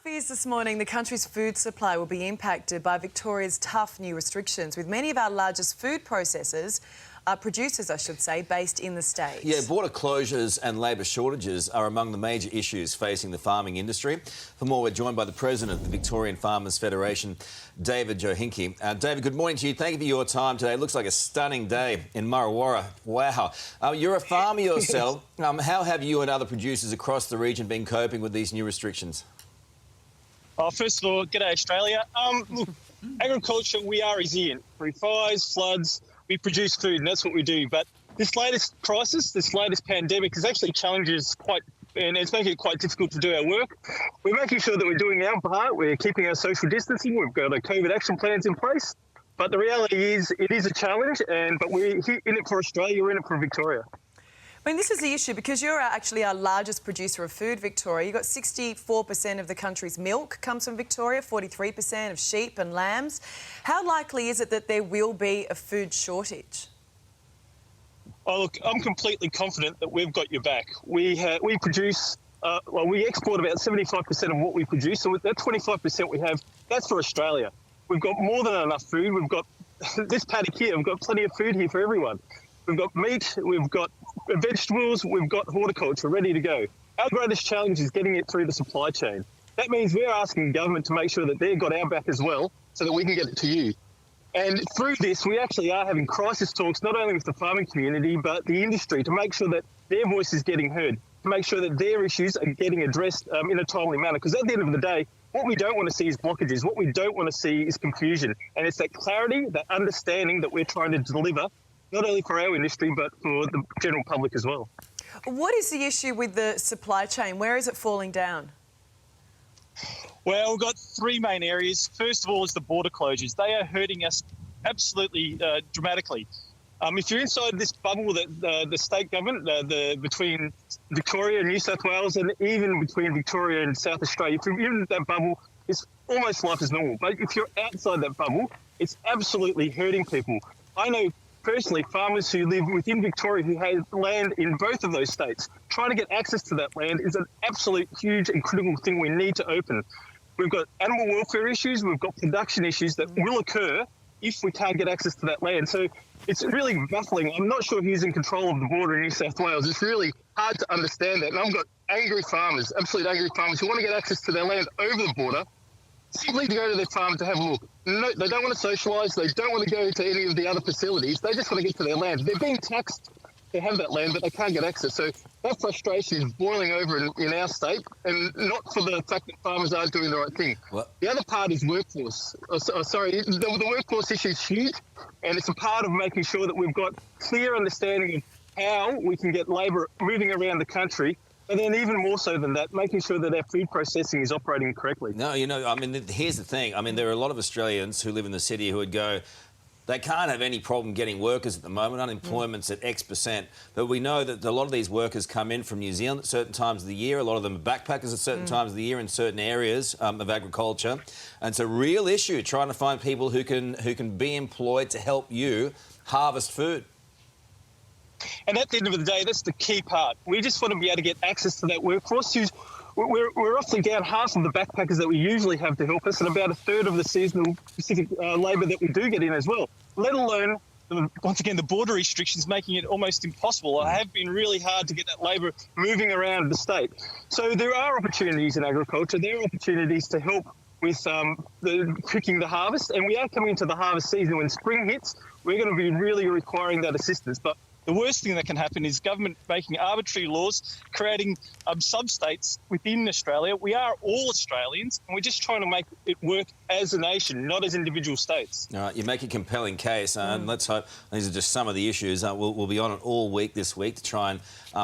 Fears this morning the country's food supply will be impacted by Victoria's tough new restrictions, with many of our largest food producers, based in the state. Yeah, border closures and labour shortages are among the major issues facing the farming industry. For more, we're joined by the President of the Victorian Farmers Federation, David Johinke. David, good morning to you. Thank you for your time today. It looks like a stunning day in Murra. Wow. You're a farmer yourself. How have you and other producers across the region been coping with these new restrictions? First of all, g'day Australia. Look, agriculture, we are resilient. Through fires, floods, we produce food, and that's what we do. But this latest crisis, this latest pandemic, has actually challenges and it's making it quite difficult to do our work. We're making sure that we're doing our part. We're keeping our social distancing. We've got our COVID action plans in place. But the reality is, it is a challenge, but we're in it for Australia. We're in it for Victoria. I mean, this is the issue because you're actually our largest producer of food, Victoria. You've got 64% of the country's milk comes from Victoria, 43% of sheep and lambs. How likely is it that there will be a food shortage? Oh, look, I'm completely confident that we've got your back. We produce, we export about 75% of what we produce. So with that 25% we have, that's for Australia. We've got more than enough food. We've got this paddock here. We've got plenty of food here for everyone. We've got meat, we've got vegetables, we've got horticulture ready to go. Our greatest challenge is getting it through the supply chain. That means we're asking government to make sure that they've got our back as well so that we can get it to you. And through this, we actually are having crisis talks, not only with the farming community, but the industry, to make sure that their voice is getting heard, to make sure that their issues are getting addressed in a timely manner. Because at the end of the day, what we don't want to see is blockages. What we don't want to see is confusion. And it's that clarity, that understanding that we're trying to deliver, not only for our industry, but for the general public as well. What is the issue with the supply chain? Where is it falling down? Well, we've got three main areas. First of all is the border closures. They are hurting us absolutely dramatically. If you're inside this bubble that the state government, between Victoria and New South Wales, and even between Victoria and South Australia, if you're in that bubble, it's almost life as normal. But if you're outside that bubble, it's absolutely hurting people. I know personally farmers who live within Victoria who have land in both of those states. Trying to get access to that land is an absolute huge and critical thing we need to open. We've got animal welfare issues, we've got production issues that will occur if we can't get access to that land. So it's really baffling. I'm not sure who's in control of the border in New South Wales. It's really hard to understand that. And I've got angry farmers, absolute angry farmers who want to get access to their land over the border, simply to go to their farm to have a look. No, they don't want to socialise. They don't want to go to any of the other facilities. They just want to get to their land. They're being taxed to have that land, but they can't get access. So that frustration is boiling over in our state, and not for the fact that farmers aren't doing the right thing. What? The other part is workforce. The workforce issue is huge, and it's a part of making sure that we've got clear understanding of how we can get labour moving around the country. And then even more so than that, making sure that our food processing is operating correctly. No, I mean, here's the thing. I mean, there are a lot of Australians who live in the city who would go, they can't have any problem getting workers at the moment. Unemployment's at X%. But we know that a lot of these workers come in from New Zealand at certain times of the year. A lot of them are backpackers at certain times of the year in certain areas of agriculture. And it's a real issue trying to find people who can be employed to help you harvest food. And at the end of the day, that's the key part. We just want to be able to get access to that workforce. We're roughly down half of the backpackers that we usually have to help us, and about a third of the seasonal specific labour that we do get in as well, let alone, once again, the border restrictions making it almost impossible. It have been really hard to get that labour moving around the state. So there are opportunities in agriculture. There are opportunities to help with picking the harvest, and we are coming into the harvest season. When spring hits, we're going to be really requiring that assistance. But the worst thing that can happen is government making arbitrary laws, creating sub-states within Australia. We are all Australians, and we're just trying to make it work as a nation, not as individual states. All right, you make a compelling case, and let's hope these are just some of the issues. We'll be on it all week this week to try and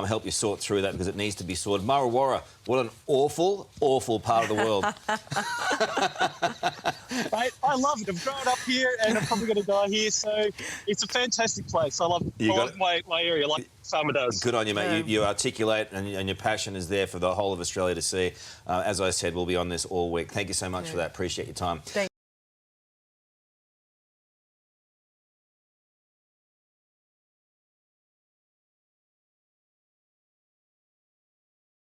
help you sort through that, because it needs to be sorted. Murra, what an awful, awful part of the world. Mate, I love it. I've grown up here, and I'm probably going to die here, so it's a fantastic place. I love my area, like Farmer does. Good on you, mate. You articulate, and your passion is there for the whole of Australia to see. As I said, we'll be on this all week. Thank you so much for that. Appreciate your time. Thank